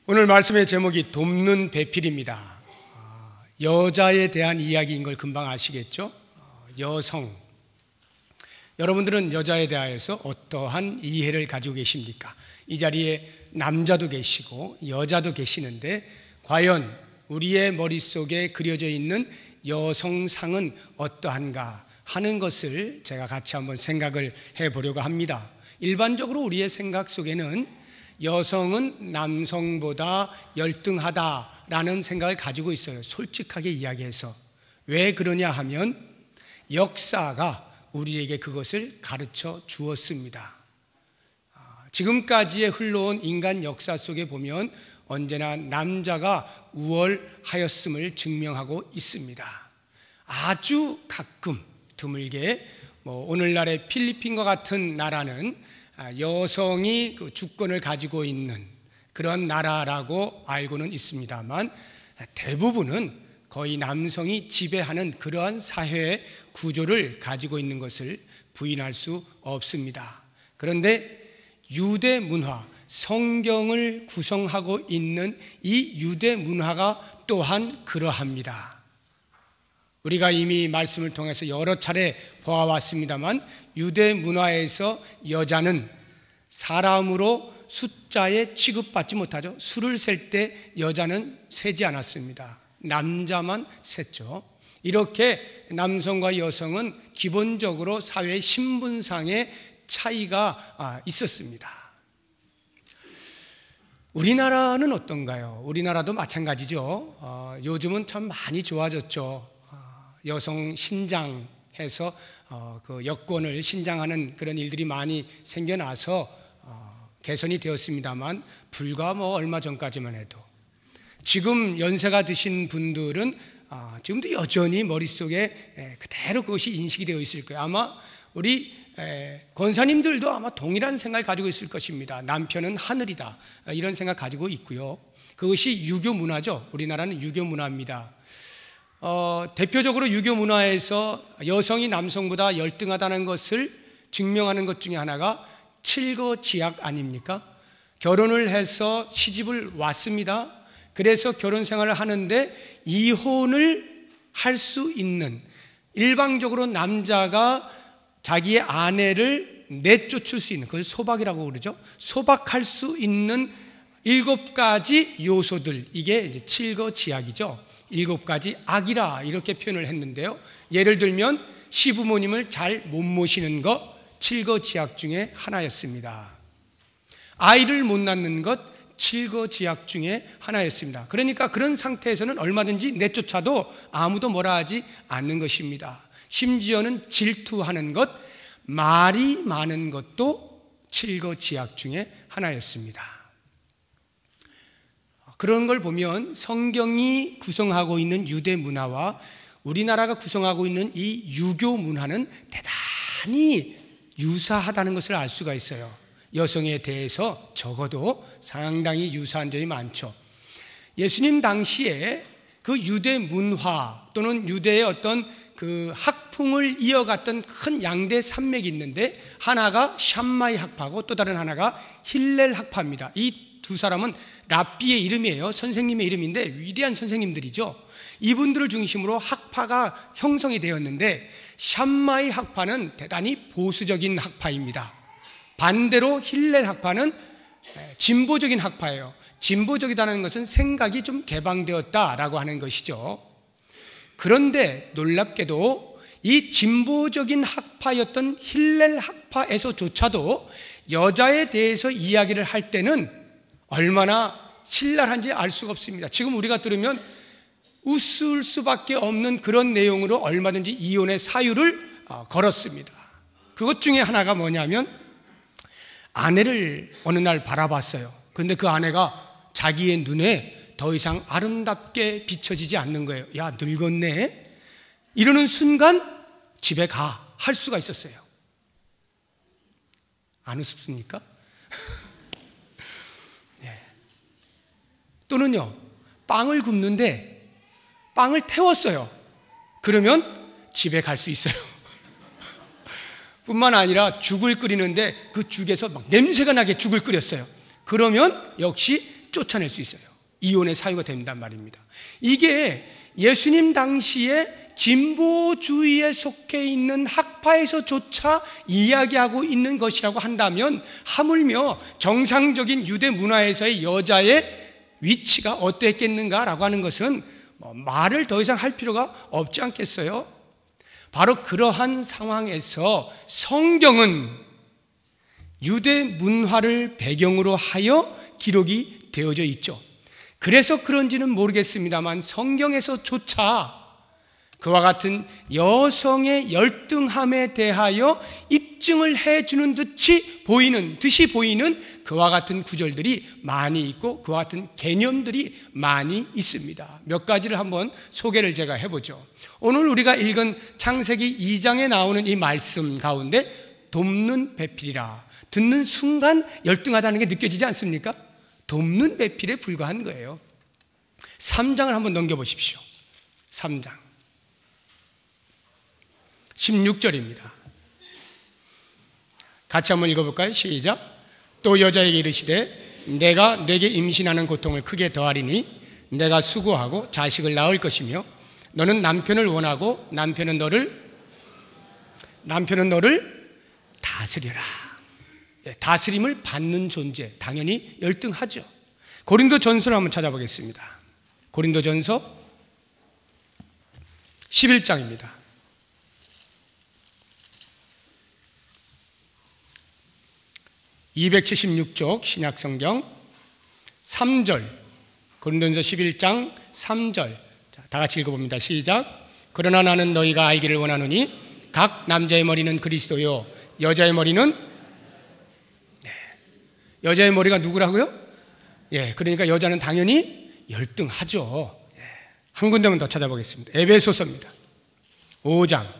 오늘 말씀의 제목이 돕는 배필입니다. 여자에 대한 이야기인 걸 금방 아시겠죠? 여성. 여러분들은 여자에 대하여서 어떠한 이해를 가지고 계십니까? 이 자리에 남자도 계시고 여자도 계시는데 과연 우리의 머릿속에 그려져 있는 여성상은 어떠한가 하는 것을 제가 같이 한번 생각을 해보려고 합니다. 일반적으로 우리의 생각 속에는 여성은 남성보다 열등하다라는 생각을 가지고 있어요. 솔직하게 이야기해서. 왜 그러냐 하면 역사가 우리에게 그것을 가르쳐 주었습니다. 지금까지의 흘러온 인간 역사 속에 보면 언제나 남자가 우월하였음을 증명하고 있습니다. 아주 가끔 드물게 오늘날의 필리핀과 같은 나라는 여성이 그 주권을 가지고 있는 그런 나라라고 알고는 있습니다만 대부분은 거의 남성이 지배하는 그러한 사회 구조를 가지고 있는 것을 부인할 수 없습니다. 그런데 유대 문화, 성경을 구성하고 있는 이 유대 문화가 또한 그러합니다. 우리가 이미 말씀을 통해서 여러 차례 보아왔습니다만 유대 문화에서 여자는 사람으로 숫자에 취급받지 못하죠. 수를 셀 때 여자는 세지 않았습니다. 남자만 셌죠. 이렇게 남성과 여성은 기본적으로 사회 신분상의 차이가 있었습니다. 우리나라는 어떤가요? 우리나라도 마찬가지죠. 요즘은 참 많이 좋아졌죠. 여성 신장해서 그 여권을 신장하는 그런 일들이 많이 생겨나서 개선이 되었습니다만 불과 얼마 전까지만 해도 지금 연세가 드신 분들은 지금도 여전히 머릿속에 그대로 그것이 인식이 되어 있을 거예요. 아마 우리 권사님들도 아마 동일한 생각을 가지고 있을 것입니다. 남편은 하늘이다 이런 생각 가지고 있고요. 그것이 유교 문화죠. 우리나라는 유교 문화입니다. 대표적으로 유교 문화에서 여성이 남성보다 열등하다는 것을 증명하는 것 중에 하나가 칠거지약 아닙니까? 결혼을 해서 시집을 왔습니다. 그래서 결혼 생활을 하는데 이혼을 할 수 있는, 일방적으로 남자가 자기의 아내를 내쫓을 수 있는, 그걸 소박이라고 그러죠. 소박할 수 있는 7가지 요소들, 이게 이제 칠거지약이죠. 7가지 악이라 이렇게 표현을 했는데요. 예를 들면 시부모님을 잘 못 모시는 것, 칠거지약 중에 하나였습니다. 아이를 못 낳는 것, 칠거지약 중에 하나였습니다. 그러니까 그런 상태에서는 얼마든지 내쫓아도 아무도 뭐라 하지 않는 것입니다. 심지어는 질투하는 것, 말이 많은 것도 칠거지약 중에 하나였습니다. 그런 걸 보면 성경이 구성하고 있는 유대 문화와 우리나라가 구성하고 있는 이 유교 문화는 대단히 유사하다는 것을 알 수가 있어요. 여성에 대해서 적어도 상당히 유사한 점이 많죠. 예수님 당시에 그 유대 문화 또는 유대의 어떤 그 학풍을 이어갔던 큰 양대 산맥이 있는데 하나가 샴마이 학파고 또 다른 하나가 힐렐 학파입니다. 이 두 사람은 랍비의 이름이에요. 선생님의 이름인데 위대한 선생님들이죠. 이분들을 중심으로 학파가 형성이 되었는데 샴마이 학파는 대단히 보수적인 학파입니다. 반대로 힐렐 학파는 진보적인 학파예요. 진보적이라는 것은 생각이 좀 개방되었다라고 하는 것이죠. 그런데 놀랍게도 이 진보적인 학파였던 힐렐 학파에서조차도 여자에 대해서 이야기를 할 때는 얼마나 신랄한지 알 수가 없습니다. 지금 우리가 들으면 웃을 수밖에 없는 그런 내용으로 얼마든지 이혼의 사유를 걸었습니다. 그것 중에 하나가 뭐냐면 아내를 어느 날 바라봤어요. 그런데 그 아내가 자기의 눈에 더 이상 아름답게 비춰지지 않는 거예요. 야, 늙었네? 이러는 순간 집에 가 할 수가 있었어요. 안 우습습니까? 또는요, 빵을 굽는데 빵을 태웠어요. 그러면 집에 갈 수 있어요. 뿐만 아니라 죽을 끓이는데 그 죽에서 막 냄새가 나게 죽을 끓였어요. 그러면 역시 쫓아낼 수 있어요. 이혼의 사유가 된단 말입니다. 이게 예수님 당시에 진보주의에 속해 있는 학파에서조차 이야기하고 있는 것이라고 한다면 하물며 정상적인 유대 문화에서의 여자의 위치가 어땠겠는가라고 하는 것은 말을 더 이상 할 필요가 없지 않겠어요? 바로 그러한 상황에서 성경은 유대 문화를 배경으로 하여 기록이 되어져 있죠. 그래서 그런지는 모르겠습니다만 성경에서조차 그와 같은 여성의 열등함에 대하여 입증을 해주는 듯이 보이는 그와 같은 구절들이 많이 있고 그와 같은 개념들이 많이 있습니다. 몇 가지를 한번 소개를 제가 해보죠. 오늘 우리가 읽은 창세기 2장에 나오는 이 말씀 가운데 돕는 배필이라, 듣는 순간 열등하다는 게 느껴지지 않습니까? 돕는 배필에 불과한 거예요. 3장을 한번 넘겨보십시오. 3장 16절입니다. 같이 한번 읽어볼까요? 시작. 또 여자에게 이르시되 내가 내게 임신하는 고통을 크게 더하리니 내가 수고하고 자식을 낳을 것이며 너는 남편을 원하고 남편은 너를 다스려라. 다스림을 받는 존재, 당연히 열등하죠. 고린도전서를 한번 찾아보겠습니다. 고린도전서 11장입니다. 276쪽 신약성경 3절, 고린도전서 11장 3절, 다 같이 읽어봅니다. 시작. 그러나 나는 너희가 알기를 원하노니 각 남자의 머리는 그리스도요 여자의 머리는 여자의 머리가 누구라고요? 그러니까 여자는 당연히 열등하죠. 한 군데만 더 찾아보겠습니다. 에베소서입니다. 5장.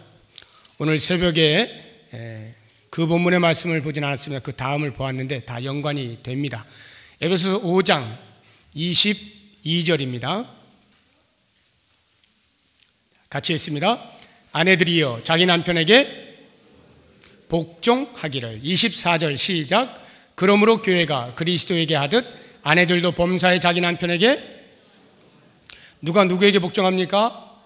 오늘 새벽에 그 본문의 말씀을 보진 않았습니다. 그 다음을 보았는데 다 연관이 됩니다. 에베소서 5장 22절입니다. 같이 읽습니다. 아내들이여 자기 남편에게 복종하기를. 24절 시작. 그러므로 교회가 그리스도에게 하듯 아내들도 범사에 자기 남편에게, 누가 누구에게 복종합니까?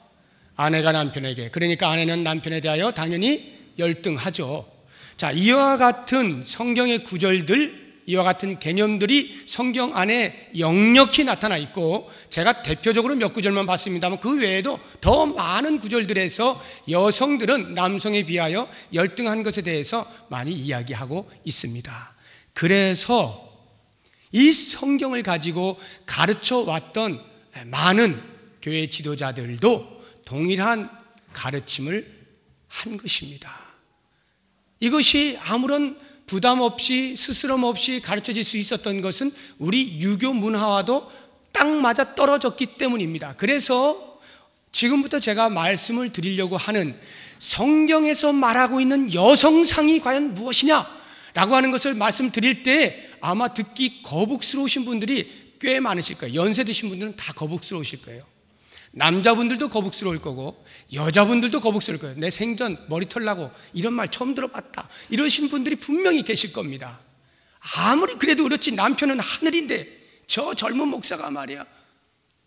아내가 남편에게. 그러니까 아내는 남편에 대하여 당연히 열등하죠. 자, 이와 같은 성경의 구절들, 이와 같은 개념들이 성경 안에 역력히 나타나 있고, 제가 대표적으로 몇 구절만 봤습니다만 그 외에도 더 많은 구절들에서 여성들은 남성에 비하여 열등한 것에 대해서 많이 이야기하고 있습니다. 그래서 이 성경을 가지고 가르쳐 왔던 많은 교회 지도자들도 동일한 가르침을 한 것입니다. 이것이 아무런 부담 없이 스스럼 없이 가르쳐질 수 있었던 것은 우리 유교 문화와도 딱 맞아 떨어졌기 때문입니다. 그래서 지금부터 제가 말씀을 드리려고 하는 성경에서 말하고 있는 여성상이 과연 무엇이냐 라고 하는 것을 말씀드릴 때 아마 듣기 거북스러우신 분들이 꽤 많으실 거예요. 연세 드신 분들은 다 거북스러우실 거예요. 남자분들도 거북스러울 거고 여자분들도 거북스러울 거예요. 내 생전 머리털 나고 이런 말 처음 들어봤다 이러신 분들이 분명히 계실 겁니다. 아무리 그래도 그렇지 남편은 하늘인데 저 젊은 목사가 말이야,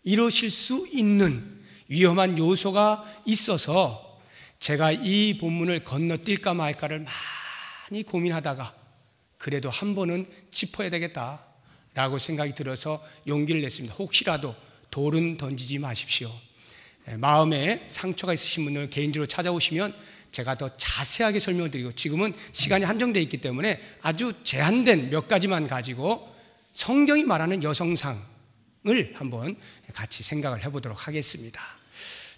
이러실 수 있는 위험한 요소가 있어서 제가 이 본문을 건너뛸까 말까를 많이 고민하다가 그래도 한 번은 짚어야 되겠다라고 생각이 들어서 용기를 냈습니다. 혹시라도 돌은 던지지 마십시오. 마음에 상처가 있으신 분들 개인적으로 찾아오시면 제가 더 자세하게 설명을 드리고, 지금은 시간이 한정되어 있기 때문에 아주 제한된 몇 가지만 가지고 성경이 말하는 여성상을 한번 같이 생각을 해보도록 하겠습니다.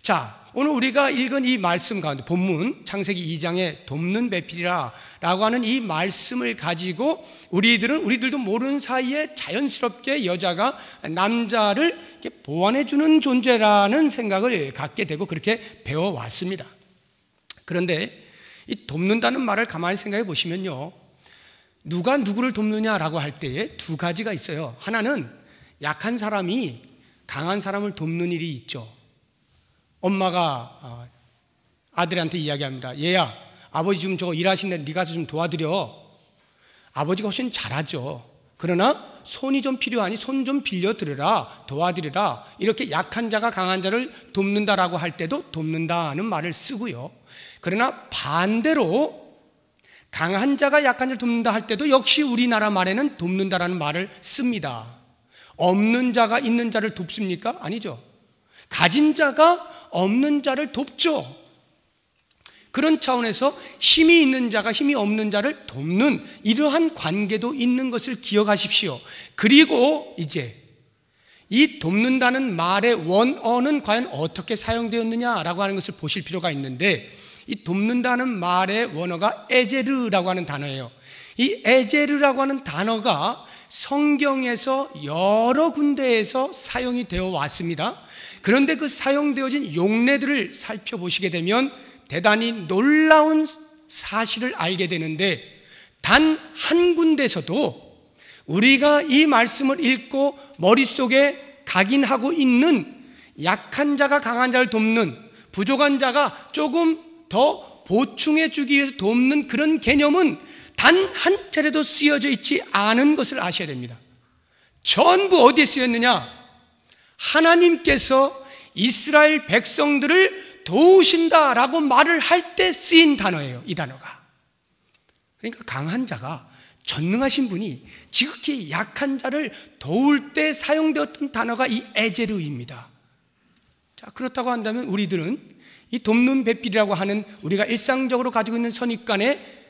자, 오늘 우리가 읽은 이 말씀 가운데 본문 창세기 2장에 돕는 배필이라 라고 하는 이 말씀을 가지고 우리들도 모르는 사이에 자연스럽게 여자가 남자를 보완해 주는 존재라는 생각을 갖게 되고 그렇게 배워왔습니다. 그런데 이 돕는다는 말을 가만히 생각해 보시면요, 누가 누구를 돕느냐라고 할 때에 두 가지가 있어요. 하나는 약한 사람이 강한 사람을 돕는 일이 있죠. 엄마가 아들한테 이야기합니다. 얘야, 아버지 지금 저거 일하시는데 네가 좀 도와드려. 아버지가 훨씬 잘하죠. 그러나 손이 좀 필요하니 손 좀 빌려드려라, 도와드려라, 이렇게 약한 자가 강한 자를 돕는다라고 할 때도 돕는다는 말을 쓰고요. 그러나 반대로 강한 자가 약한 자를 돕는다 할 때도 역시 우리나라 말에는 돕는다라는 말을 씁니다. 없는 자가 있는 자를 돕습니까? 아니죠. 가진 자가 없는 자를 돕죠. 그런 차원에서 힘이 있는 자가 힘이 없는 자를 돕는 이러한 관계도 있는 것을 기억하십시오. 그리고 이제 이 돕는다는 말의 원어는 과연 어떻게 사용되었느냐라고 하는 것을 보실 필요가 있는데, 이 돕는다는 말의 원어가 에제르라고 하는 단어예요. 이 에제르라고 하는 단어가 성경에서 여러 군데에서 사용이 되어 왔습니다. 그런데 그 사용되어진 용례들을 살펴보시게 되면 대단히 놀라운 사실을 알게 되는데, 단 한 군데서도 우리가 이 말씀을 읽고 머릿속에 각인하고 있는 약한 자가 강한 자를 돕는, 부족한 자가 조금 더 보충해 주기 위해서 돕는 그런 개념은 단 한 차례도 쓰여져 있지 않은 것을 아셔야 됩니다. 전부 어디에 쓰였느냐? 하나님께서 이스라엘 백성들을 도우신다라고 말을 할 때 쓰인 단어예요, 이 단어가. 그러니까 강한 자가, 전능하신 분이 지극히 약한 자를 도울 때 사용되었던 단어가 이 에제르입니다. 자, 그렇다고 한다면 우리들은 이 돕는 배필이라고 하는 우리가 일상적으로 가지고 있는 선입관에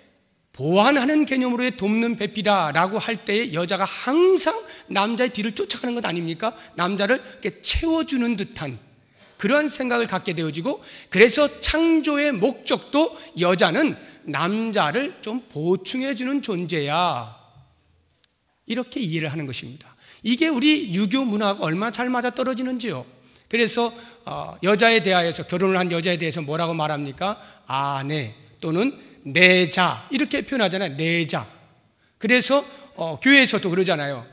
보완하는 개념으로의 돕는 배필이라고 할 때에 여자가 항상 남자의 뒤를 쫓아가는 것 아닙니까? 남자를 이렇게 채워주는 듯한 그러한 생각을 갖게 되어지고, 그래서 창조의 목적도 여자는 남자를 좀 보충해주는 존재야, 이렇게 이해를 하는 것입니다. 이게 우리 유교 문화가 얼마나 잘 맞아떨어지는지요. 그래서 여자에 대하여서, 결혼을 한 여자에 대해서 뭐라고 말합니까? 아내 또는 내자, 이렇게 표현하잖아요. 내자. 그래서 교회에서도 그러잖아요.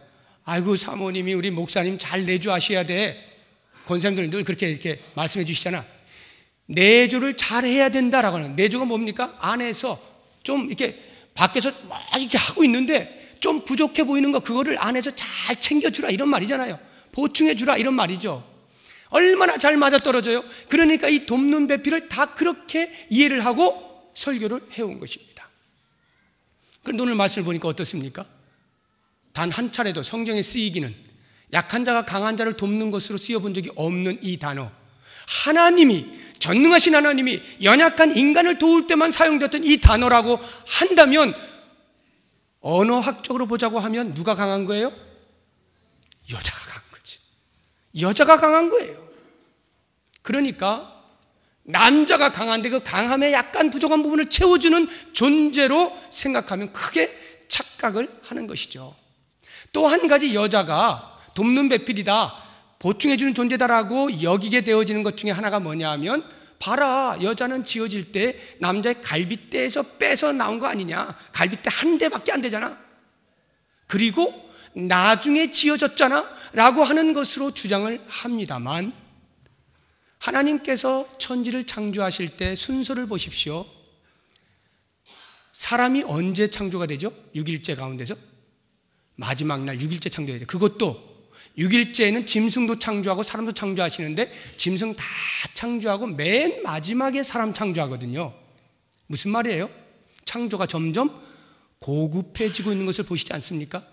아이고 사모님이 우리 목사님 잘 내조하셔야 돼. 권사님들 늘 그렇게 이렇게 말씀해 주시잖아. 내조를 잘 해야 된다라고 하는, 내조가 뭡니까? 안에서 좀 이렇게 밖에서 막 이렇게 하고 있는데 좀 부족해 보이는 거, 그거를 안에서 잘 챙겨주라, 이런 말이잖아요. 보충해 주라, 이런 말이죠. 얼마나 잘 맞아떨어져요. 그러니까 이 돕는 배필을 다 그렇게 이해를 하고 설교를 해온 것입니다. 그런데 오늘 말씀을 보니까 어떻습니까? 단 한 차례도 성경에 쓰이기는, 약한 자가 강한 자를 돕는 것으로 쓰여본 적이 없는 이 단어, 하나님이, 전능하신 하나님이 연약한 인간을 도울 때만 사용되었던 이 단어라고 한다면, 언어학적으로 보자고 하면 누가 강한 거예요? 여자가 강한 거지. 여자가 강한 거예요. 그러니까 남자가 강한데 그 강함에 약간 부족한 부분을 채워주는 존재로 생각하면 크게 착각을 하는 것이죠. 또 한 가지, 여자가 돕는 배필이다, 보충해주는 존재다라고 여기게 되어지는 것 중에 하나가 뭐냐 하면, 봐라, 여자는 지어질 때 남자의 갈빗대에서 빼서 나온 거 아니냐. 갈빗대 한 대밖에 안 되잖아. 그리고 나중에 지어졌잖아 라고 하는 것으로 주장을 합니다만, 하나님께서 천지를 창조하실 때 순서를 보십시오. 사람이 언제 창조가 되죠? 6일째 가운데서 마지막 날 6일째 창조가 되죠. 그것도 6일째에는 짐승도 창조하고 사람도 창조하시는데, 짐승 다 창조하고 맨 마지막에 사람 창조하거든요. 무슨 말이에요? 창조가 점점 고급해지고 있는 것을 보시지 않습니까?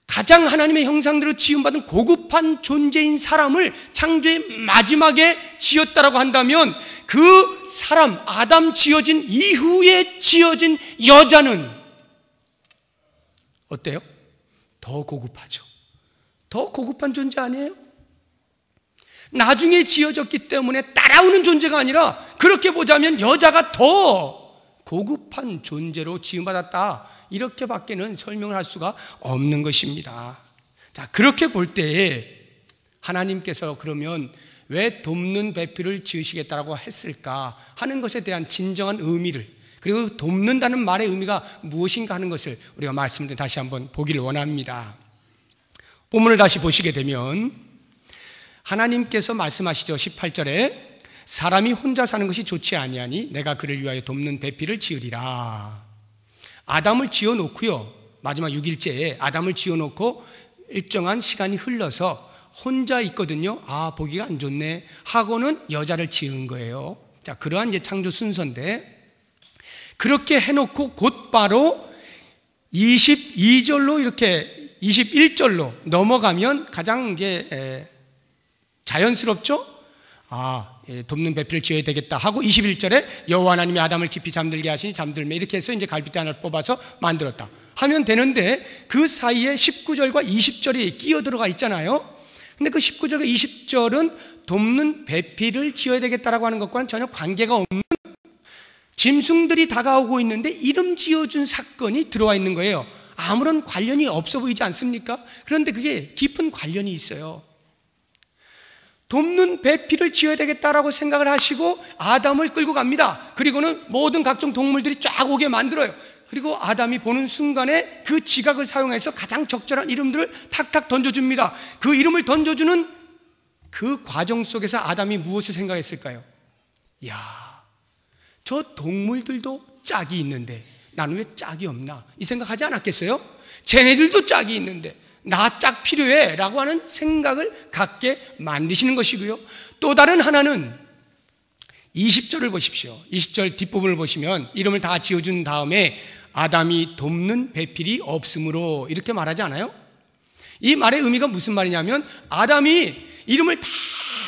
가장 하나님의 형상대로 지음받은 고급한 존재인 사람을 창조의 마지막에 지었다라고 한다면, 그 사람, 아담 지어진 이후에 지어진 여자는 어때요? 더 고급하죠. 더 고급한 존재 아니에요? 나중에 지어졌기 때문에 따라오는 존재가 아니라, 그렇게 보자면 여자가 더 고급한 존재로 지음받았다, 이렇게 밖에는 설명을 할 수가 없는 것입니다. 자, 그렇게 볼 때에 하나님께서 그러면 왜 돕는 배필을 지으시겠다라고 했을까 하는 것에 대한 진정한 의미를, 그리고 돕는다는 말의 의미가 무엇인가 하는 것을 우리가 말씀을 다시 한번 보기를 원합니다. 본문을 다시 보시게 되면 하나님께서 말씀하시죠. 18절에 사람이 혼자 사는 것이 좋지 아니하니 내가 그를 위하여 돕는 배필을 지으리라. 아담을 지어놓고요, 마지막 6일째에 아담을 지어놓고 일정한 시간이 흘러서 혼자 있거든요. 아, 보기가 안 좋네 하고는 여자를 지은 거예요. 자, 그러한 이제 창조 순서인데, 그렇게 해놓고 곧바로 22절로 이렇게 21절로 넘어가면 가장 이제 자연스럽죠? 돕는 배필을 지어야 되겠다 하고 21절에 여호와 하나님이 아담을 깊이 잠들게 하시니 잠들매, 이렇게 해서 이제 갈빗대 하나를 뽑아서 만들었다 하면 되는데, 그 사이에 19절과 20절이 끼어 들어가 있잖아요. 근데 그 19절과 20절은 돕는 배필을 지어야 되겠다라고 하는 것과는 전혀 관계가 없는, 짐승들이 다가오고 있는데 이름 지어준 사건이 들어와 있는 거예요. 아무런 관련이 없어 보이지 않습니까? 그런데 그게 깊은 관련이 있어요. 돕는 배필을 지어야 되겠다라고 생각을 하시고 아담을 끌고 갑니다. 그리고는 모든 각종 동물들이 쫙 오게 만들어요. 그리고 아담이 보는 순간에 그 지각을 사용해서 가장 적절한 이름들을 탁탁 던져줍니다. 그 이름을 던져주는 그 과정 속에서 아담이 무엇을 생각했을까요? 야, 저 동물들도 짝이 있는데 나는 왜 짝이 없나, 이 생각하지 않았겠어요? 쟤네들도 짝이 있는데 나 짝 필요해 라고 하는 생각을 갖게 만드시는 것이고요. 또 다른 하나는 20절을 보십시오. 20절 뒷부분을 보시면 이름을 다 지어준 다음에 아담이 돕는 배필이 없으므로 이렇게 말하지 않아요? 이 말의 의미가 무슨 말이냐면, 아담이 이름을 다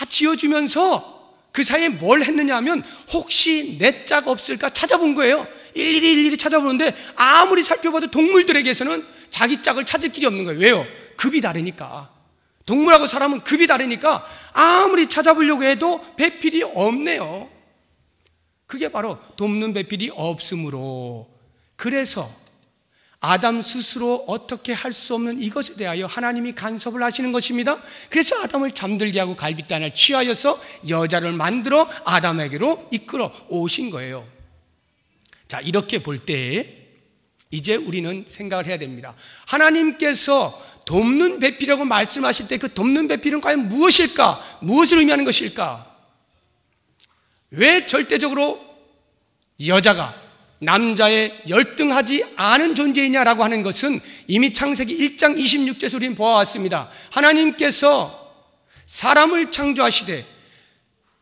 지어주면서 그 사이에 뭘 했느냐 하면 혹시 내 짝 없을까 찾아본 거예요. 일일이 찾아보는데 아무리 살펴봐도 동물들에게서는 자기 짝을 찾을 길이 없는 거예요. 왜요? 급이 다르니까. 동물하고 사람은 급이 다르니까 아무리 찾아보려고 해도 배필이 없네요. 그게 바로 돕는 배필이 없으므로, 그래서 아담 스스로 어떻게 할 수 없는 이것에 대하여 하나님이 간섭을 하시는 것입니다. 그래서 아담을 잠들게 하고 갈빗대 하나를 취하여서 여자를 만들어 아담에게로 이끌어 오신 거예요. 자, 이렇게 볼 때 이제 우리는 생각을 해야 됩니다. 하나님께서 돕는 배필이라고 말씀하실 때 그 돕는 배필은 과연 무엇일까? 무엇을 의미하는 것일까? 왜 절대적으로 여자가 남자에 열등하지 않은 존재이냐라고 하는 것은 이미 창세기 1장 26절에서 우리는 보아왔습니다. 하나님께서 사람을 창조하시되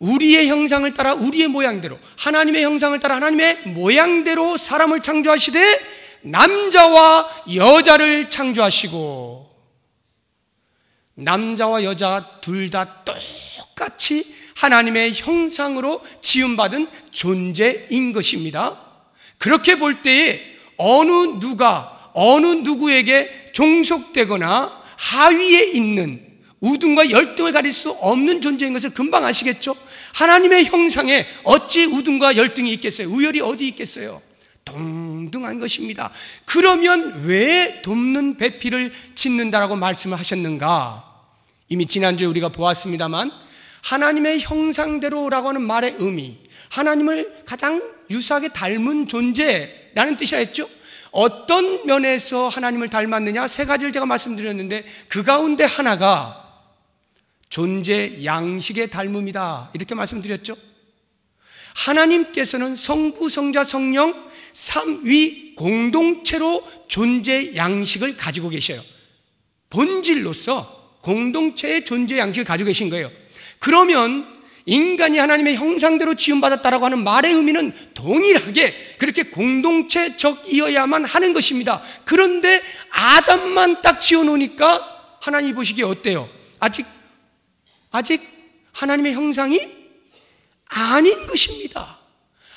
우리의 형상을 따라 우리의 모양대로, 하나님의 형상을 따라 하나님의 모양대로 사람을 창조하시되 남자와 여자를 창조하시고, 남자와 여자 둘 다 똑같이 하나님의 형상으로 지음받은 존재인 것입니다. 그렇게 볼 때에 어느 누구에게 종속되거나 하위에 있는 우등과 열등을 가릴 수 없는 존재인 것을 금방 아시겠죠? 하나님의 형상에 어찌 우등과 열등이 있겠어요? 우열이 어디 있겠어요? 동등한 것입니다. 그러면 왜 돕는 배필을 짓는다라고 말씀을 하셨는가? 이미 지난주에 우리가 보았습니다만, 하나님의 형상대로라고 하는 말의 의미, 하나님을 가장 유사하게 닮은 존재라는 뜻이라 했죠. 어떤 면에서 하나님을 닮았느냐? 세 가지를 제가 말씀드렸는데 그 가운데 하나가 존재 양식의 닮음이다, 이렇게 말씀드렸죠. 하나님께서는 성부, 성자, 성령 삼위 공동체로 존재 양식을 가지고 계셔요. 본질로서 공동체의 존재 양식을 가지고 계신 거예요. 그러면 인간이 하나님의 형상대로 지음받았다라고 하는 말의 의미는 동일하게 그렇게 공동체적이어야만 하는 것입니다. 그런데 아담만 딱 지어놓으니까 하나님이 보시기에 어때요? 아직 하나님의 형상이 아닌 것입니다.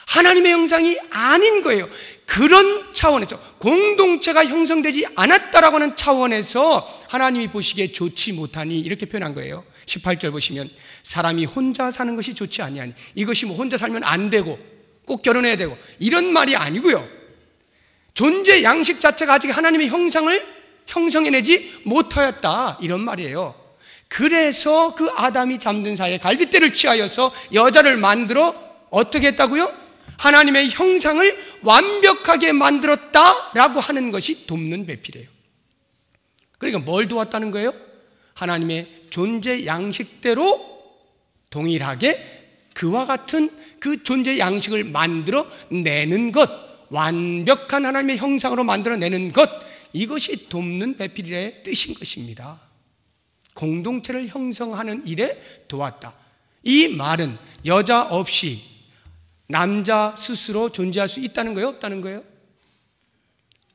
하나님의 형상이 아닌 거예요. 그런 차원에서, 공동체가 형성되지 않았다라고 하는 차원에서 하나님이 보시기에 좋지 못하니, 이렇게 표현한 거예요. 18절 보시면 사람이 혼자 사는 것이 좋지 아니하니, 이것이 뭐 혼자 살면 안 되고 꼭 결혼해야 되고 이런 말이 아니고요. 존재 양식 자체가 아직 하나님의 형상을 형성해내지 못하였다, 이런 말이에요. 그래서 그 아담이 잠든 사이에 갈빗대를 취하여서 여자를 만들어 어떻게 했다고요? 하나님의 형상을 완벽하게 만들었다라고 하는 것이 돕는 배필이에요. 그러니까 뭘 도왔다는 거예요? 하나님의 존재 양식대로 동일하게 그와 같은 그 존재 양식을 만들어 내는 것, 완벽한 하나님의 형상으로 만들어 내는 것, 이것이 돕는 배필의 뜻인 것입니다. 공동체를 형성하는 일에 도왔다. 이 말은 여자 없이 남자 스스로 존재할 수 있다는 거예요? 없다는 거예요?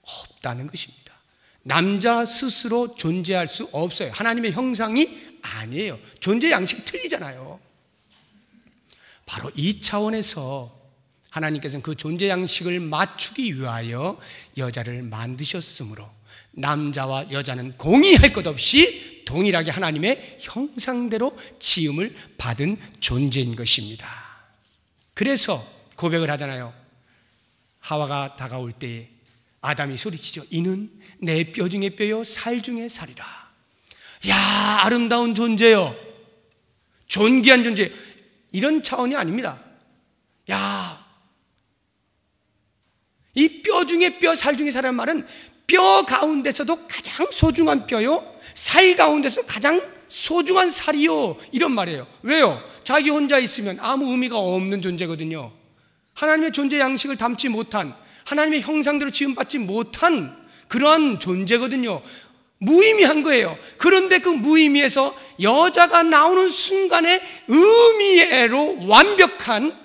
없다는 것입니다. 남자 스스로 존재할 수 없어요. 하나님의 형상이 아니에요. 존재 양식이 틀리잖아요. 바로 이 차원에서 하나님께서는 그 존재 양식을 맞추기 위하여 여자를 만드셨으므로 남자와 여자는 공의할 것 없이 동일하게 하나님의 형상대로 지음을 받은 존재인 것입니다. 그래서 고백을 하잖아요. 하와가 다가올 때에 아담이 소리치죠. 이는 내 뼈 중에 뼈요 살 중에 살이라. 야, 아름다운 존재요, 존귀한 존재, 이런 차원이 아닙니다. 야, 이 뼈 중에 뼈, 살 중에 살이라는 말은 뼈 가운데서도 가장 소중한 뼈요, 살 가운데서 가장 소중한 살이요, 이런 말이에요. 왜요? 자기 혼자 있으면 아무 의미가 없는 존재거든요. 하나님의 존재 양식을 담지 못한, 하나님의 형상대로 지음받지 못한 그러한 존재거든요. 무의미한 거예요. 그런데 그 무의미에서 여자가 나오는 순간에 의미로 완벽한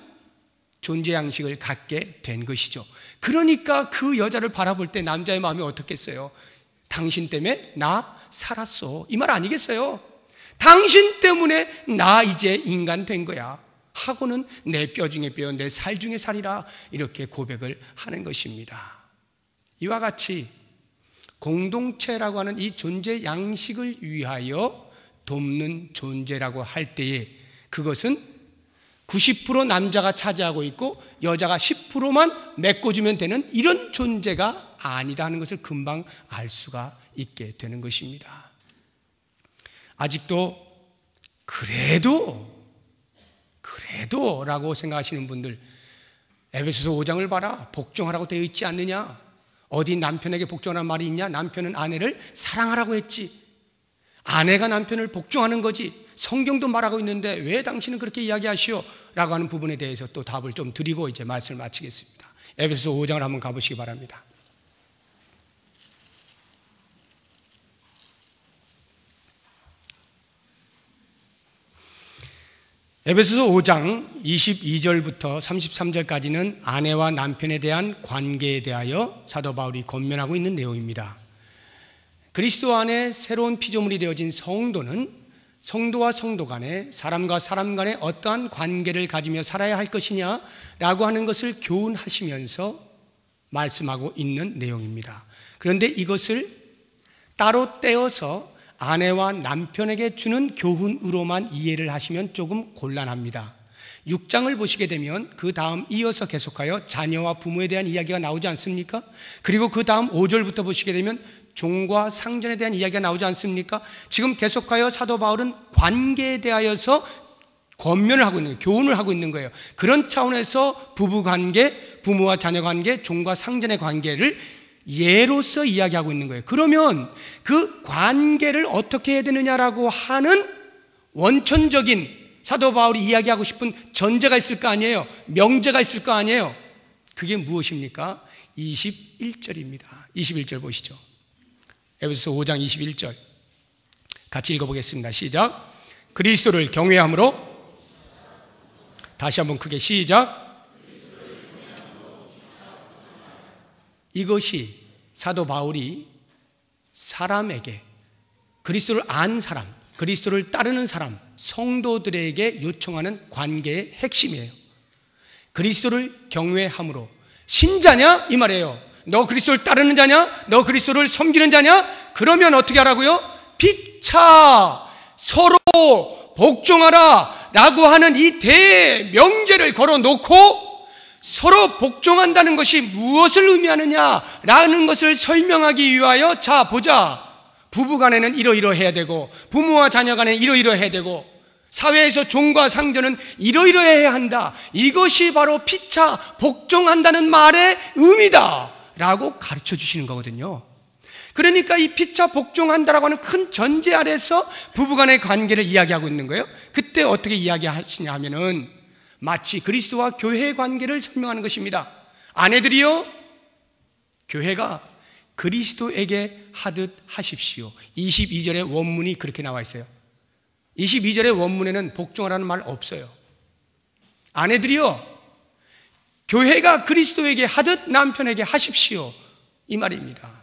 존재 양식을 갖게 된 것이죠. 그러니까 그 여자를 바라볼 때 남자의 마음이 어떻겠어요? 당신 때문에 나 살았어, 이 말 아니겠어요? 당신 때문에 나 이제 인간 된 거야 하고는 내 뼈 중에 뼈, 내 살 중에 살이라, 이렇게 고백을 하는 것입니다. 이와 같이 공동체라고 하는 이 존재 양식을 위하여 돕는 존재라고 할 때에 그것은 90% 남자가 차지하고 있고 여자가 10%만 메꿔주면 되는 이런 존재가 아니다 하는 것을 금방 알 수가 있게 되는 것입니다. 아직도 그래도 라고 생각하시는 분들, 에베소서 5장을 봐라, 복종하라고 되어 있지 않느냐? 어디 남편에게 복종하라는 말이 있냐? 남편은 아내를 사랑하라고 했지, 아내가 남편을 복종하는 거지, 성경도 말하고 있는데 왜 당신은 그렇게 이야기하시오? 라고 하는 부분에 대해서 또 답을 좀 드리고 이제 말씀을 마치겠습니다. 에베소서 5장을 한번 가보시기 바랍니다. 에베소서 5장 22절부터 33절까지는 아내와 남편에 대한 관계에 대하여 사도 바울이 권면하고 있는 내용입니다. 그리스도 안에 새로운 피조물이 되어진 성도는 성도와 성도 간에, 사람과 사람 간에 어떠한 관계를 가지며 살아야 할 것이냐라고 하는 것을 교훈하시면서 말씀하고 있는 내용입니다. 그런데 이것을 따로 떼어서 아내와 남편에게 주는 교훈으로만 이해를 하시면 조금 곤란합니다. 6장을 보시게 되면 그 다음 이어서 계속하여 자녀와 부모에 대한 이야기가 나오지 않습니까? 그리고 그 다음 5절부터 보시게 되면 종과 상전에 대한 이야기가 나오지 않습니까? 지금 계속하여 사도 바울은 관계에 대하여서 권면을 하고 있는 거예요. 교훈을 하고 있는 거예요. 그런 차원에서 부부관계, 부모와 자녀관계, 종과 상전의 관계를 예로서 이야기하고 있는 거예요. 그러면 그 관계를 어떻게 해야 되느냐라고 하는 원천적인 사도 바울이 이야기하고 싶은 전제가 있을 거 아니에요. 명제가 있을 거 아니에요. 그게 무엇입니까? 21절입니다. 21절 보시죠. 에베소서 5장 21절 같이 읽어보겠습니다. 시작. 그리스도를 경외함으로, 다시 한번 크게 시작. 이것이 사도 바울이 사람에게, 그리스도를 안 사람, 그리스도를 따르는 사람, 성도들에게 요청하는 관계의 핵심이에요. 그리스도를 경외함으로, 신자냐? 이 말이에요. 너 그리스도를 따르는 자냐? 너 그리스도를 섬기는 자냐? 그러면 어떻게 하라고요? 피차 서로 복종하라 라고 하는 이 대명제를 걸어놓고 서로 복종한다는 것이 무엇을 의미하느냐라는 것을 설명하기 위하여, 자 보자, 부부간에는 이러이러해야 되고, 부모와 자녀간에 이러이러해야 되고, 사회에서 종과 상전은 이러이러해야 한다, 이것이 바로 피차 복종한다는 말의 의미다 라고 가르쳐 주시는 거거든요. 그러니까 이 피차 복종한다라고 하는 큰 전제 아래서 부부간의 관계를 이야기하고 있는 거예요. 그때 어떻게 이야기하시냐 하면은 마치 그리스도와 교회의 관계를 설명하는 것입니다. 아내들이요, 교회가 그리스도에게 하듯 하십시오. 22절의 원문이 그렇게 나와 있어요. 22절의 원문에는 복종하라는 말 없어요. 아내들이여, 교회가 그리스도에게 하듯 남편에게 하십시오, 이 말입니다.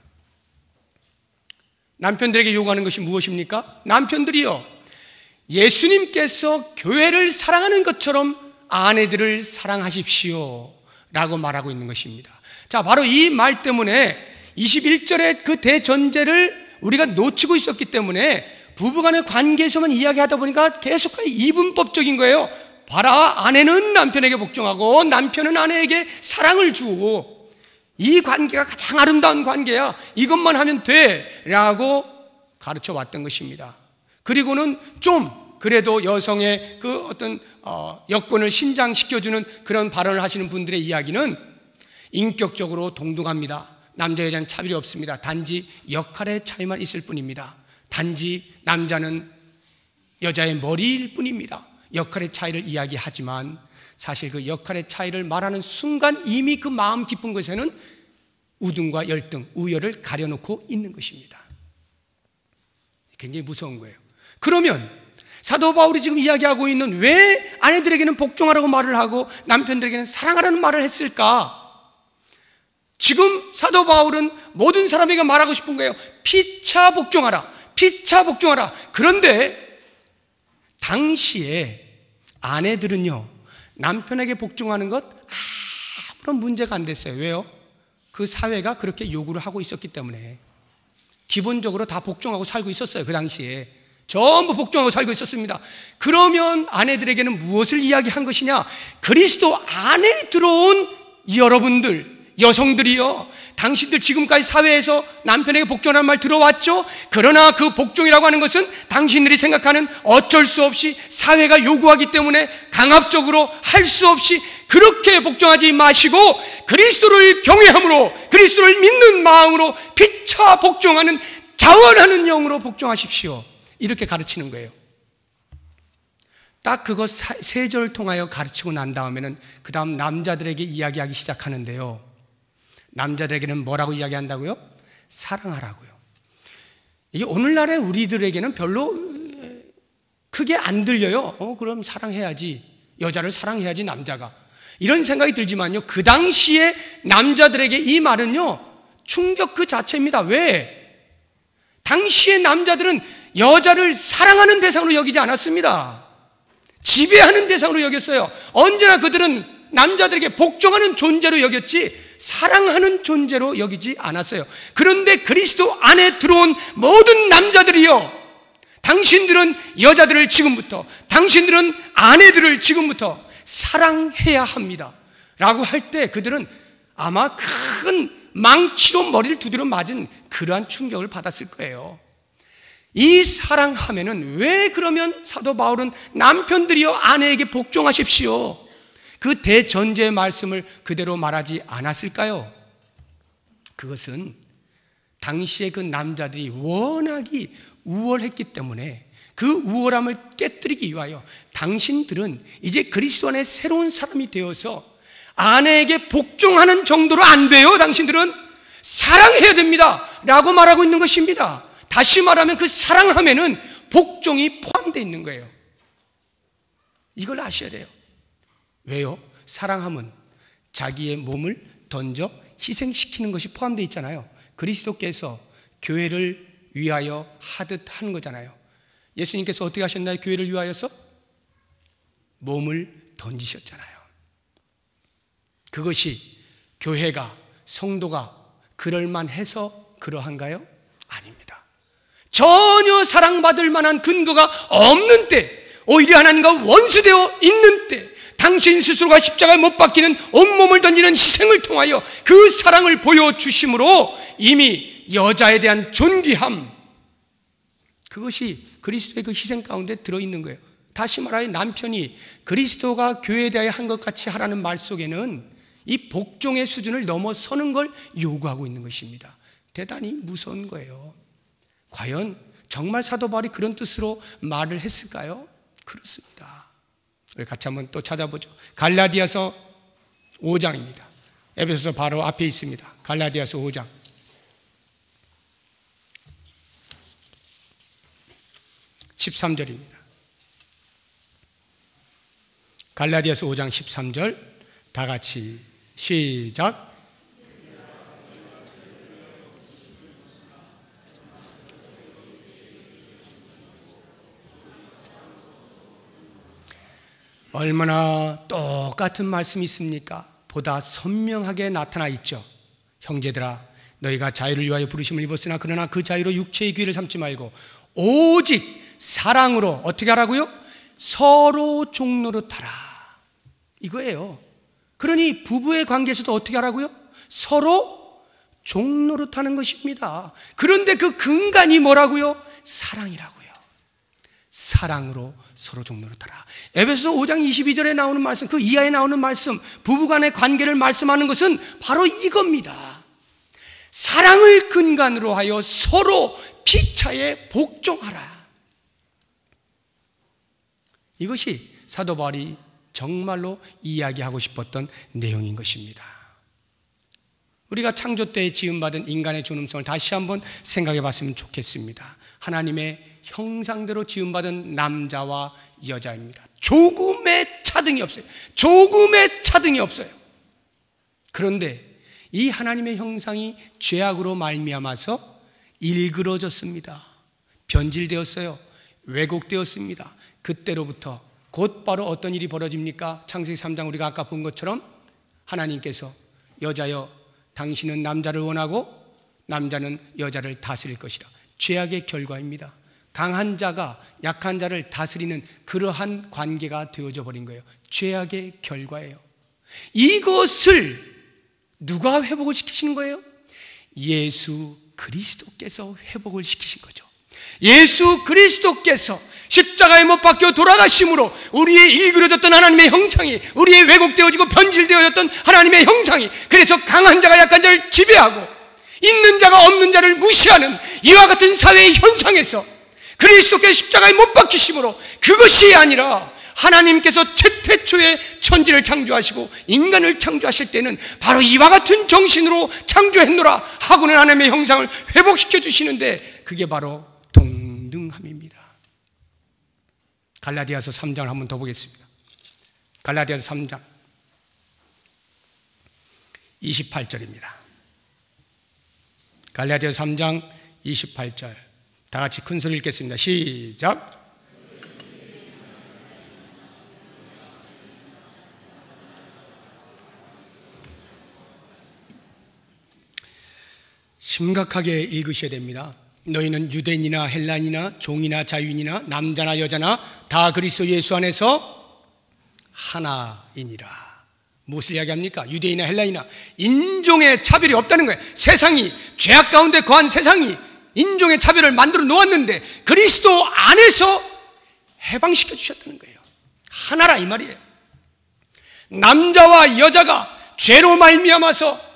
남편들에게 요구하는 것이 무엇입니까? 남편들이여, 예수님께서 교회를 사랑하는 것처럼 아내들을 사랑하십시오 라고 말하고 있는 것입니다. 자, 바로 이 말 때문에 21절의 그 대전제를 우리가 놓치고 있었기 때문에 부부간의 관계에서만 이야기하다 보니까 계속 이분법적인 거예요. 봐라, 아내는 남편에게 복종하고 남편은 아내에게 사랑을 주고, 이 관계가 가장 아름다운 관계야, 이것만 하면 돼 라고 가르쳐 왔던 것입니다. 그리고는 좀 그래도 여성의 그 어떤 여건을 신장시켜주는 그런 발언을 하시는 분들의 이야기는 인격적으로 동등합니다. 남자 여자는 차별이 없습니다. 단지 역할의 차이만 있을 뿐입니다. 단지 남자는 여자의 머리일 뿐입니다. 역할의 차이를 이야기하지만 사실 그 역할의 차이를 말하는 순간 이미 그 마음 깊은 곳에는 우등과 열등, 우열을 가려놓고 있는 것입니다. 굉장히 무서운 거예요. 그러면 사도 바울이 지금 이야기하고 있는, 왜 아내들에게는 복종하라고 말을 하고 남편들에게는 사랑하라는 말을 했을까? 지금 사도 바울은 모든 사람에게 말하고 싶은 거예요. 피차 복종하라, 피차 복종하라. 그런데 당시에 아내들은요, 남편에게 복종하는 것 아무런 문제가 안 됐어요. 왜요? 그 사회가 그렇게 요구를 하고 있었기 때문에. 기본적으로 다 복종하고 살고 있었어요. 그 당시에 전부 복종하고 살고 있었습니다. 그러면 아내들에게는 무엇을 이야기한 것이냐? 그리스도 안에 들어온 여러분들, 여성들이요, 당신들 지금까지 사회에서 남편에게 복종하는 말 들어왔죠? 그러나 그 복종이라고 하는 것은 당신들이 생각하는 어쩔 수 없이 사회가 요구하기 때문에 강압적으로 할 수 없이 그렇게 복종하지 마시고 그리스도를 경외함으로, 그리스도를 믿는 마음으로 피차 복종하는 자원하는 영으로 복종하십시오, 이렇게 가르치는 거예요. 딱 그거 3절 통하여 가르치고 난 다음에는 그 다음 남자들에게 이야기하기 시작하는데요, 남자들에게는 뭐라고 이야기한다고요? 사랑하라고요. 이게 오늘날의 우리들에게는 별로 크게 안 들려요. 그럼 사랑해야지, 여자를 사랑해야지 남자가, 이런 생각이 들지만요, 그 당시에 남자들에게 이 말은요 충격 그 자체입니다. 왜? 당시의 남자들은 여자를 사랑하는 대상으로 여기지 않았습니다. 지배하는 대상으로 여겼어요. 언제나 그들은 남자들에게 복종하는 존재로 여겼지 사랑하는 존재로 여기지 않았어요. 그런데 그리스도 안에 들어온 모든 남자들이요, 당신들은 여자들을 지금부터, 당신들은 아내들을 지금부터 사랑해야 합니다 라고 할 때 그들은 아마 큰 망치로 머리를 두드려 맞은 그러한 충격을 받았을 거예요. 이 사랑하면은 왜 그러면 사도 바울은 남편들이여 아내에게 복종하십시오, 그 대전제의 말씀을 그대로 말하지 않았을까요? 그것은 당시의 그 남자들이 워낙이 우월했기 때문에 그 우월함을 깨뜨리기 위하여 당신들은 이제 그리스도 안에 새로운 사람이 되어서 아내에게 복종하는 정도로 안 돼요. 당신들은 사랑해야 됩니다 라고 말하고 있는 것입니다. 다시 말하면 그 사랑함에는 복종이 포함되어 있는 거예요. 이걸 아셔야 돼요. 왜요? 사랑함은 자기의 몸을 던져 희생시키는 것이 포함되어 있잖아요. 그리스도께서 교회를 위하여 하듯 하는 거잖아요. 예수님께서 어떻게 하셨나요? 교회를 위하여서 몸을 던지셨잖아요. 그것이 교회가, 성도가 그럴만해서 그러한가요? 아닙니다. 전혀 사랑받을 만한 근거가 없는 때, 오히려 하나님과 원수되어 있는 때, 당신 스스로가 십자가에 못 박히는 온몸을 던지는 희생을 통하여 그 사랑을 보여주심으로 이미 여자에 대한 존귀함, 그것이 그리스도의 그 희생 가운데 들어있는 거예요. 다시 말하여 남편이 그리스도가 교회에 대하여 한 것 같이 하라는 말 속에는 이 복종의 수준을 넘어서는 걸 요구하고 있는 것입니다. 대단히 무서운 거예요. 과연 정말 사도 바울이 그런 뜻으로 말을 했을까요? 그렇습니다. 우리 같이 한번 또 찾아보죠. 갈라디아서 5장입니다. 에베소서 바로 앞에 있습니다. 갈라디아서 5장. 13절입니다. 갈라디아서 5장 13절 다 같이 시작. 얼마나 똑같은 말씀이 있습니까? 보다 선명하게 나타나 있죠. 형제들아, 너희가 자유를 위하여 부르심을 입었으나 그러나 그 자유로 육체의 기회를 삼지 말고 오직 사랑으로 어떻게 하라고요? 서로 종노릇하라. 이거예요. 그러니 부부의 관계에서도 어떻게 하라고요? 서로 종노릇하는 것입니다. 그런데 그 근간이 뭐라고요? 사랑이라고요. 사랑으로 서로 종노릇하라. 에베소서 5장 22절에 나오는 말씀, 그 이하에 나오는 말씀, 부부간의 관계를 말씀하는 것은 바로 이겁니다. 사랑을 근간으로 하여 서로 피차에 복종하라. 이것이 사도 바울이 정말로 이야기하고 싶었던 내용인 것입니다. 우리가 창조 때에 지음받은 인간의 존엄성을 다시 한번 생각해 봤으면 좋겠습니다. 하나님의 형상대로 지음받은 남자와 여자입니다. 조금의 차등이 없어요. 조금의 차등이 없어요. 그런데 이 하나님의 형상이 죄악으로 말미암아서 일그러졌습니다. 변질되었어요. 왜곡되었습니다. 그때로부터 곧바로 어떤 일이 벌어집니까? 창세기 3장 우리가 아까 본 것처럼 하나님께서 여자여 당신은 남자를 원하고 남자는 여자를 다스릴 것이다. 죄악의 결과입니다. 강한 자가 약한 자를 다스리는 그러한 관계가 되어져 버린 거예요. 죄악의 결과예요. 이것을 누가 회복을 시키시는 거예요? 예수 그리스도께서 회복을 시키신 거죠. 예수 그리스도께서 십자가에 못 박혀 돌아가심으로 우리의 일그러졌던 하나님의 형상이, 우리의 왜곡되어지고 변질되어졌던 하나님의 형상이, 그래서 강한 자가 약한 자를 지배하고 있는 자가 없는 자를 무시하는 이와 같은 사회의 현상에서 그리스도께서 십자가에 못 박히심으로, 그것이 아니라 하나님께서 최초에 천지를 창조하시고 인간을 창조하실 때는 바로 이와 같은 정신으로 창조했노라 하고는 하나님의 형상을 회복시켜 주시는데, 그게 바로 동등함입니다. 갈라디아서 3장을 한번 더 보겠습니다. 갈라디아서 3장 28절입니다. 갈라디아서 3장 28절 다 같이 큰 소리 읽겠습니다. 시작. 심각하게 읽으셔야 됩니다. 너희는 유대인이나 헬라인이나 종이나 자유인이나 남자나 여자나 다 그리스도 예수 안에서 하나이니라. 무엇을 이야기합니까? 유대인이나 헬라인이나 인종의 차별이 없다는 거예요. 세상이, 죄악 가운데 거한 세상이 인종의 차별을 만들어 놓았는데 그리스도 안에서 해방시켜 주셨다는 거예요. 하나라 이 말이에요. 남자와 여자가 죄로 말미암아서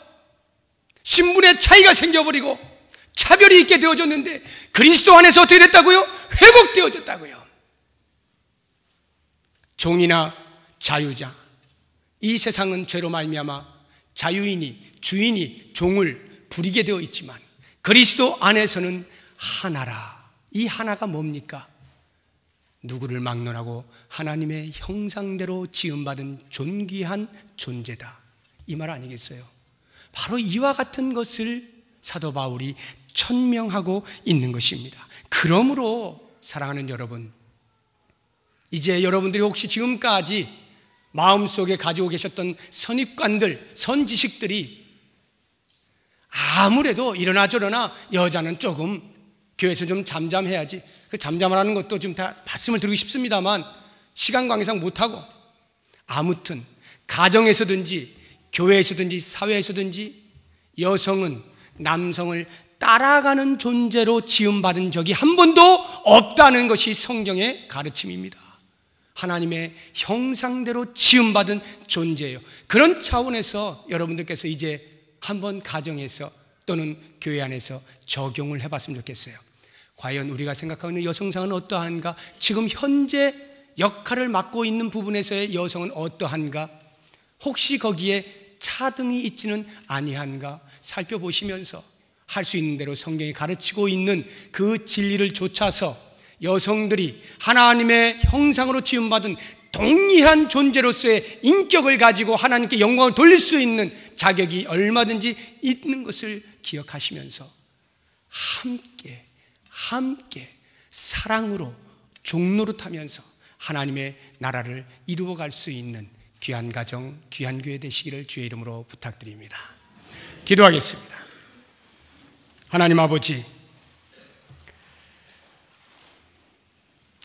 신분의 차이가 생겨버리고 차별이 있게 되어졌는데 그리스도 안에서 어떻게 됐다고요? 회복되어졌다고요. 종이나 자유자, 이 세상은 죄로 말미암아 자유인이, 주인이 종을 부리게 되어 있지만 그리스도 안에서는 하나라. 이 하나가 뭡니까? 누구를 막론하고 하나님의 형상대로 지음받은 존귀한 존재다, 이 말 아니겠어요? 바로 이와 같은 것을 사도 바울이 천명하고 있는 것입니다. 그러므로 사랑하는 여러분, 이제 여러분들이 혹시 지금까지 마음속에 가지고 계셨던 선입관들, 선지식들이 아무래도 이러나 저러나 여자는 조금 교회에서 좀 잠잠해야지, 그 잠잠하라는 것도 좀 다 말씀을 드리고 싶습니다만 시간 관계상 못하고, 아무튼 가정에서든지 교회에서든지 사회에서든지 여성은 남성을 따라가는 존재로 지음받은 적이 한 번도 없다는 것이 성경의 가르침입니다. 하나님의 형상대로 지음받은 존재예요. 그런 차원에서 여러분들께서 이제 한번 가정에서 또는 교회 안에서 적용을 해봤으면 좋겠어요. 과연 우리가 생각하고 있는 여성상은 어떠한가? 지금 현재 역할을 맡고 있는 부분에서의 여성은 어떠한가? 혹시 거기에 차등이 있지는 아니한가 살펴보시면서 할 수 있는 대로 성경이 가르치고 있는 그 진리를 좇아서 여성들이 하나님의 형상으로 지음받은 동일한 존재로서의 인격을 가지고 하나님께 영광을 돌릴 수 있는 자격이 얼마든지 있는 것을 기억하시면서 함께 사랑으로 종노릇하면서 하나님의 나라를 이루어갈 수 있는 귀한 가정, 귀한 교회 되시기를 주의 이름으로 부탁드립니다. 기도하겠습니다. 하나님 아버지,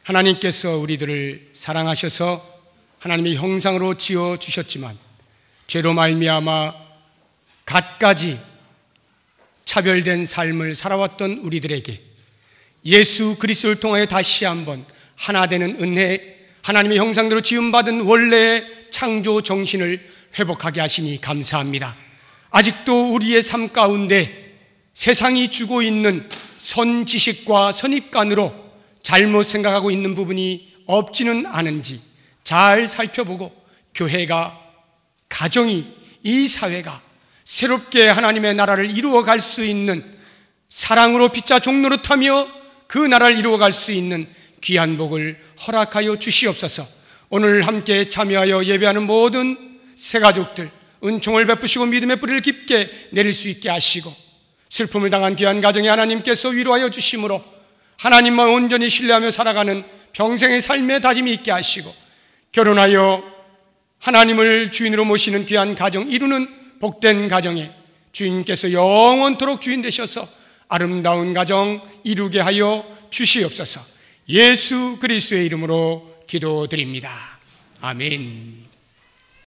하나님께서 우리들을 사랑하셔서 하나님의 형상으로 지어주셨지만 죄로 말미암아 갖가지 차별된 삶을 살아왔던 우리들에게 예수 그리스도를 통하여 다시 한번 하나 되는 은혜, 하나님의 형상대로 지음받은 원래의 창조 정신을 회복하게 하시니 감사합니다. 아직도 우리의 삶 가운데 세상이 주고 있는 선지식과 선입관으로 잘못 생각하고 있는 부분이 없지는 않은지 잘 살펴보고 교회가, 가정이, 이 사회가 새롭게 하나님의 나라를 이루어갈 수 있는 사랑으로 빚자 종노릇하며 그 나라를 이루어갈 수 있는 귀한 복을 허락하여 주시옵소서. 오늘 함께 참여하여 예배하는 모든 새가족들 은총을 베푸시고 믿음의 뿌리를 깊게 내릴 수 있게 하시고 슬픔을 당한 귀한 가정에 하나님께서 위로하여 주심으로 하나님만 온전히 신뢰하며 살아가는 평생의 삶의 다짐이 있게 하시고 결혼하여 하나님을 주인으로 모시는 귀한 가정 이루는 복된 가정에 주인께서 영원토록 주인 되셔서 아름다운 가정 이루게 하여 주시옵소서. 예수 그리스도의 이름으로 기도드립니다. 아멘.